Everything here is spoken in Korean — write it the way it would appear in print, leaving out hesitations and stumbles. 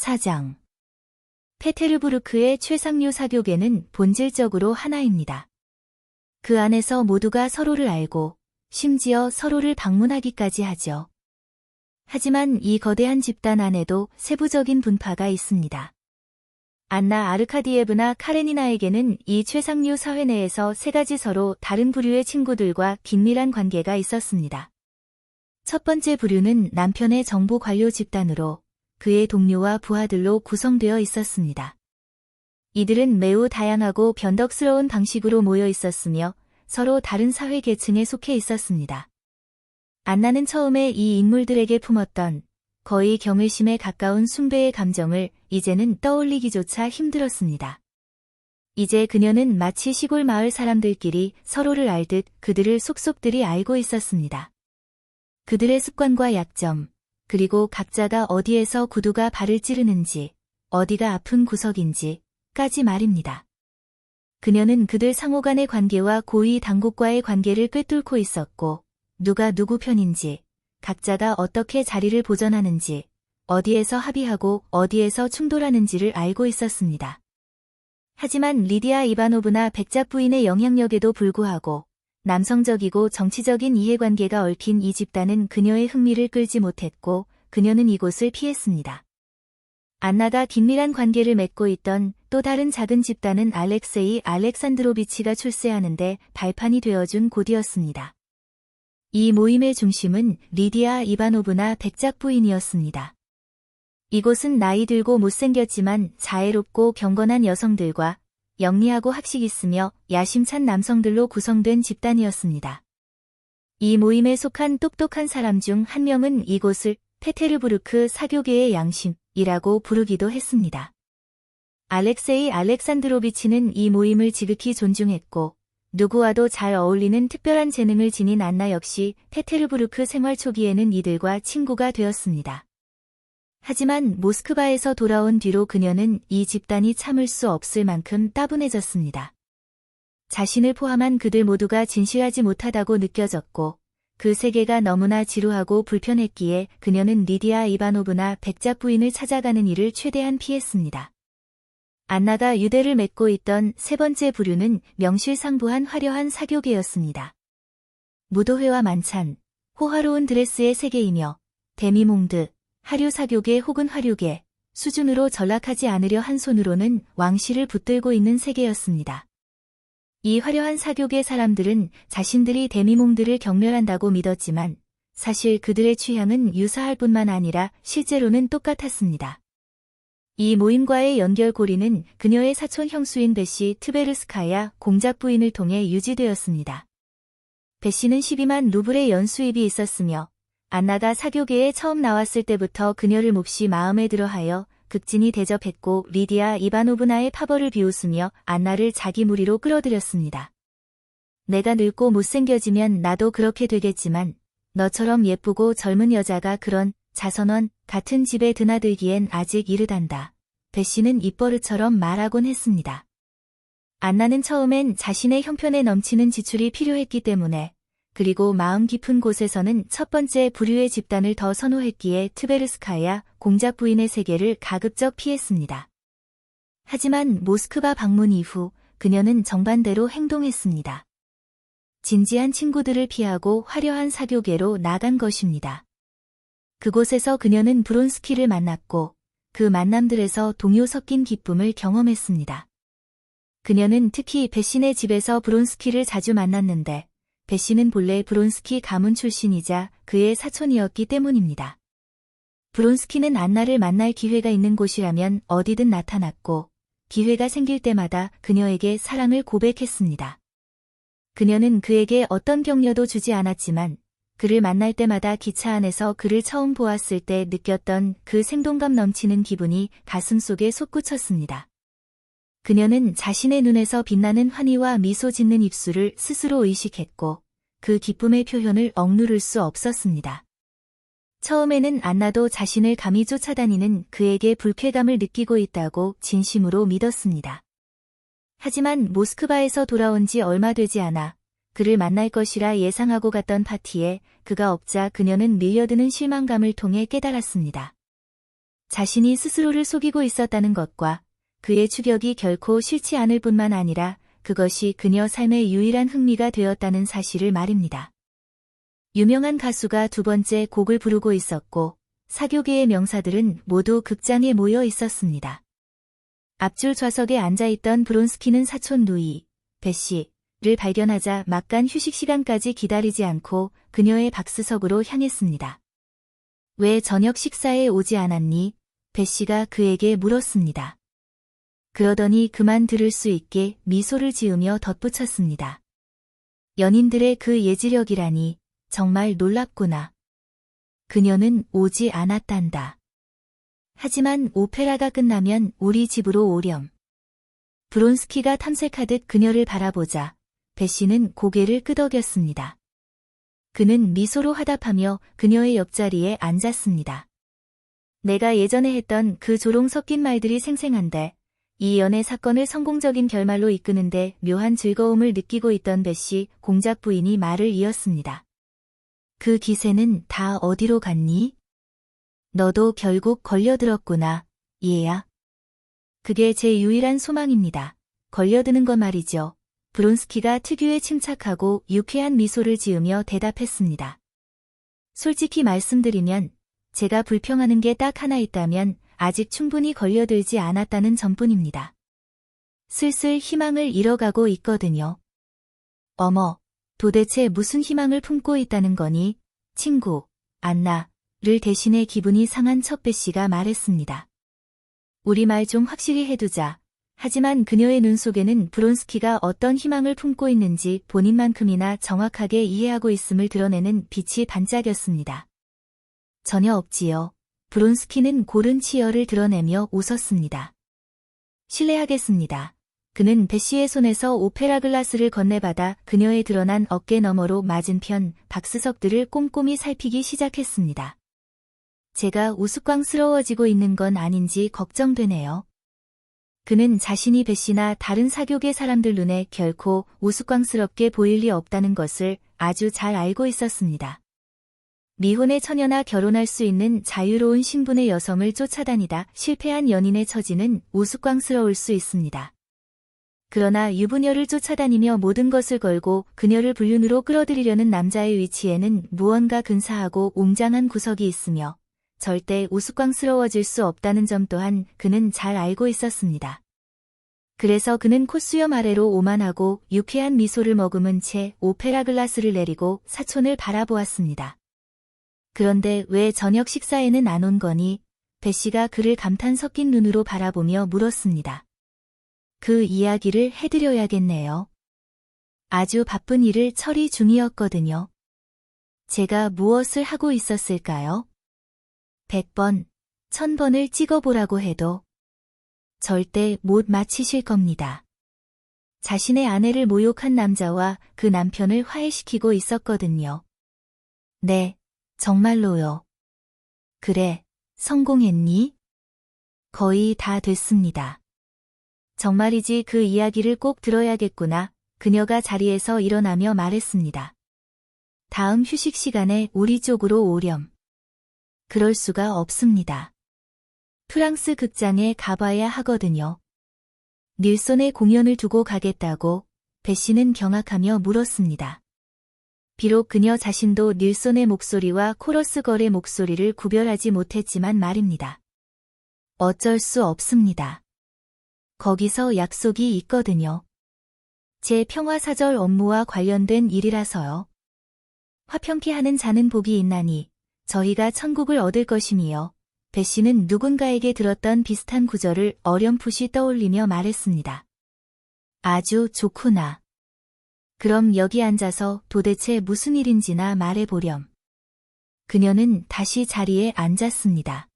4장. 페테르부르크의 최상류 사교계는 본질적으로 하나입니다. 그 안에서 모두가 서로를 알고 심지어 서로를 방문하기까지 하죠. 하지만 이 거대한 집단 안에도 세부적인 분파가 있습니다. 안나 아르카디예브나 카레니나에게는 이 최상류 사회 내에서 세 가지 서로 다른 부류의 친구들과 긴밀한 관계가 있었습니다. 첫 번째 부류는 남편의 정보 관료 집단으로 그의 동료와 부하들로 구성되어 있었습니다. 이들은 매우 다양하고 변덕스러운 방식으로 모여 있었으며 서로 다른 사회 계층에 속해 있었습니다. 안나는 처음에 이 인물들에게 품었던 거의 경외심에 가까운 숭배의 감정을 이제는 떠올리기조차 힘들었습니다. 이제 그녀는 마치 시골 마을 사람들끼리 서로를 알듯 그들을 속속들이 알고 있었습니다. 그들의 습관과 약점, 그리고 각자가 어디에서 구두가 발을 찌르는지, 어디가 아픈 구석인지까지 말입니다. 그녀는 그들 상호 간의 관계와 고위 당국과의 관계를 꿰뚫고 있었고, 누가 누구 편인지, 각자가 어떻게 자리를 보전하는지, 어디에서 합의하고 어디에서 충돌하는지를 알고 있었습니다. 하지만 리디아 이바노브나 백작 부인의 영향력에도 불구하고 남성적이고 정치적인 이해관계가 얽힌 이 집단은 그녀의 흥미를 끌지 못했고 그녀는 이곳을 피했습니다. 안나가 긴밀한 관계를 맺고 있던 또 다른 작은 집단은 알렉세이 알렉산드로비치가 출세하는데 발판이 되어준 곳이었습니다. 이 모임의 중심은 리디아 이바노브나 백작 부인이었습니다. 이곳은 나이 들고 못생겼지만 자애롭고 경건한 여성들과 영리하고 학식 있으며 야심찬 남성들로 구성된 집단이었습니다. 이 모임에 속한 똑똑한 사람 중 한 명은 이곳을 페테르부르크 사교계의 양심이라고 부르기도 했습니다. 알렉세이 알렉산드로비치는 이 모임을 지극히 존중했고 누구와도 잘 어울리는 특별한 재능을 지닌 안나 역시 페테르부르크 생활 초기에는 이들과 친구가 되었습니다. 하지만 모스크바에서 돌아온 뒤로 그녀는 이 집단이 참을 수 없을 만큼 따분해졌습니다. 자신을 포함한 그들 모두가 진실하지 못하다고 느껴졌고 그 세계가 너무나 지루하고 불편했기에 그녀는 리디아 이바노브나 백작 부인을 찾아가는 일을 최대한 피했습니다. 안나가 유대를 맺고 있던 세 번째 부류는 명실상부한 화려한 사교계였습니다. 무도회와 만찬, 호화로운 드레스의 세계이며 데미몽드, 하류 사교계 혹은 화류계, 수준으로 전락하지 않으려 한 손으로는 왕실을 붙들고 있는 세계였습니다. 이 화려한 사교계 사람들은 자신들이 데미몽드를 경멸한다고 믿었지만 사실 그들의 취향은 유사할 뿐만 아니라 실제로는 똑같았습니다. 이 모임과의 연결고리는 그녀의 사촌 형수인 베시 트베르스카야 공작 부인을 통해 유지되었습니다. 베시는 12만 루블의 연수입이 있었으며 안나가 사교계에 처음 나왔을 때부터 그녀를 몹시 마음에 들어하여 극진히 대접했고 리디아 이바노브나의 파벌을 비웃으며 안나를 자기 무리로 끌어들였습니다. 내가 늙고 못생겨지면 나도 그렇게 되겠지만 너처럼 예쁘고 젊은 여자가 그런 자선원 같은 집에 드나들기엔 아직 이르단다. 베시는 입버릇처럼 말하곤 했습니다. 안나는 처음엔 자신의 형편에 넘치는 지출이 필요했기 때문에 그리고 마음 깊은 곳에서는 첫 번째 부류의 집단을 더 선호했기에 트베르스카야 공작 부인의 세계를 가급적 피했습니다. 하지만 모스크바 방문 이후 그녀는 정반대로 행동했습니다. 진지한 친구들을 피하고 화려한 사교계로 나간 것입니다. 그곳에서 그녀는 브론스키를 만났고 그 만남들에서 동요 섞인 기쁨을 경험했습니다. 그녀는 특히 베신의 집에서 브론스키를 자주 만났는데 베신은 본래 브론스키 가문 출신이자 그의 사촌이었기 때문입니다. 브론스키는 안나를 만날 기회가 있는 곳이라면 어디든 나타났고 기회가 생길 때마다 그녀에게 사랑을 고백했습니다. 그녀는 그에게 어떤 격려도 주지 않았지만 그를 만날 때마다 기차 안에서 그를 처음 보았을 때 느꼈던 그 생동감 넘치는 기분이 가슴속에 솟구쳤습니다. 그녀는 자신의 눈에서 빛나는 환희와 미소 짓는 입술을 스스로 의식했고 그 기쁨의 표현을 억누를 수 없었습니다. 처음에는 안나도 자신을 감히 쫓아다니는 그에게 불쾌감을 느끼고 있다고 진심으로 믿었습니다. 하지만 모스크바에서 돌아온 지 얼마 되지 않아 그를 만날 것이라 예상하고 갔던 파티에 그가 없자 그녀는 밀려드는 실망감을 통해 깨달았습니다. 자신이 스스로를 속이고 있었다는 것과 그의 추격이 결코 싫지 않을 뿐만 아니라 그것이 그녀 삶의 유일한 흥미가 되었다는 사실을 말입니다. 유명한 가수가 두 번째 곡을 부르고 있었고 사교계의 명사들은 모두 극장에 모여 있었습니다. 앞줄 좌석에 앉아있던 브론스키는 사촌 누이, 베시를 발견하자 막간 휴식 시간까지 기다리지 않고 그녀의 박스석으로 향했습니다. 왜 저녁 식사에 오지 않았니? 베시가 그에게 물었습니다. 그러더니 그만 들을 수 있게 미소를 지으며 덧붙였습니다. 연인들의 그 예지력이라니 정말 놀랍구나. 그녀는 오지 않았단다. 하지만 오페라가 끝나면 우리 집으로 오렴. 브론스키가 탐색하듯 그녀를 바라보자 베시는 고개를 끄덕였습니다. 그는 미소로 화답하며 그녀의 옆자리에 앉았습니다. 내가 예전에 했던 그 조롱 섞인 말들이 생생한데 이 연애 사건을 성공적인 결말로 이끄는데 묘한 즐거움을 느끼고 있던 베시 공작 부인이 말을 이었습니다. 그 기세는 다 어디로 갔니? 너도 결국 걸려들었구나, 얘야. 그게 제 유일한 소망입니다. 걸려드는 거 말이죠. 브론스키가 특유의 침착하고 유쾌한 미소를 지으며 대답했습니다. 솔직히 말씀드리면 제가 불평하는 게 딱 하나 있다면 아직 충분히 걸려들지 않았다는 점뿐입니다. 슬슬 희망을 잃어가고 있거든요. 어머, 도대체 무슨 희망을 품고 있다는 거니? 친구, 안나를 대신해 기분이 상한 첫 베시가 말했습니다. 우리 말 좀 확실히 해두자. 하지만 그녀의 눈 속에는 브론스키가 어떤 희망을 품고 있는지 본인만큼이나 정확하게 이해하고 있음을 드러내는 빛이 반짝였습니다. 전혀 없지요. 브론스키는 고른 치열을 드러내며 웃었습니다. 실례하겠습니다. 그는 베시의 손에서 오페라 글라스를 건네받아 그녀의 드러난 어깨 너머로 맞은편 박스석들을 꼼꼼히 살피기 시작했습니다. 제가 우스꽝스러워지고 있는 건 아닌지 걱정되네요. 그는 자신이 베시나 다른 사교계 사람들 눈에 결코 우스꽝스럽게 보일 리 없다는 것을 아주 잘 알고 있었습니다. 미혼의 처녀나 결혼할 수 있는 자유로운 신분의 여성을 쫓아다니다 실패한 연인의 처지는 우스꽝스러울 수 있습니다. 그러나 유부녀를 쫓아다니며 모든 것을 걸고 그녀를 불륜으로 끌어들이려는 남자의 위치에는 무언가 근사하고 웅장한 구석이 있으며 절대 우스꽝스러워질 수 없다는 점 또한 그는 잘 알고 있었습니다. 그래서 그는 콧수염 아래로 오만하고 유쾌한 미소를 머금은 채 오페라 글라스를 내리고 사촌을 바라보았습니다. 그런데 왜 저녁 식사에는 안 온 거니? 베시가 그를 감탄 섞인 눈으로 바라보며 물었습니다. 그 이야기를 해드려야겠네요. 아주 바쁜 일을 처리 중이었거든요. 제가 무엇을 하고 있었을까요? 100번, 1000번을 찍어보라고 해도 절대 못 맞히실 겁니다. 자신의 아내를 모욕한 남자와 그 남편을 화해시키고 있었거든요. 네, 정말로요. 그래, 성공했니? 거의 다 됐습니다. 정말이지 그 이야기를 꼭 들어야겠구나. 그녀가 자리에서 일어나며 말했습니다. 다음 휴식 시간에 우리 쪽으로 오렴. 그럴 수가 없습니다. 프랑스 극장에 가봐야 하거든요. 닐손의 공연을 두고 가겠다고 베시는 경악하며 물었습니다. 비록 그녀 자신도 닐손의 목소리와 코러스 걸의 목소리를 구별하지 못했지만 말입니다. 어쩔 수 없습니다. 거기서 약속이 있거든요. 제 평화사절 업무와 관련된 일이라서요. 화평케 하는 자는 복이 있나니 저희가 천국을 얻을 것이니요. 베시는 누군가에게 들었던 비슷한 구절을 어렴풋이 떠올리며 말했습니다. 아주 좋구나. 그럼 여기 앉아서 도대체 무슨 일인지나 말해보렴. 그녀는 다시 자리에 앉았습니다.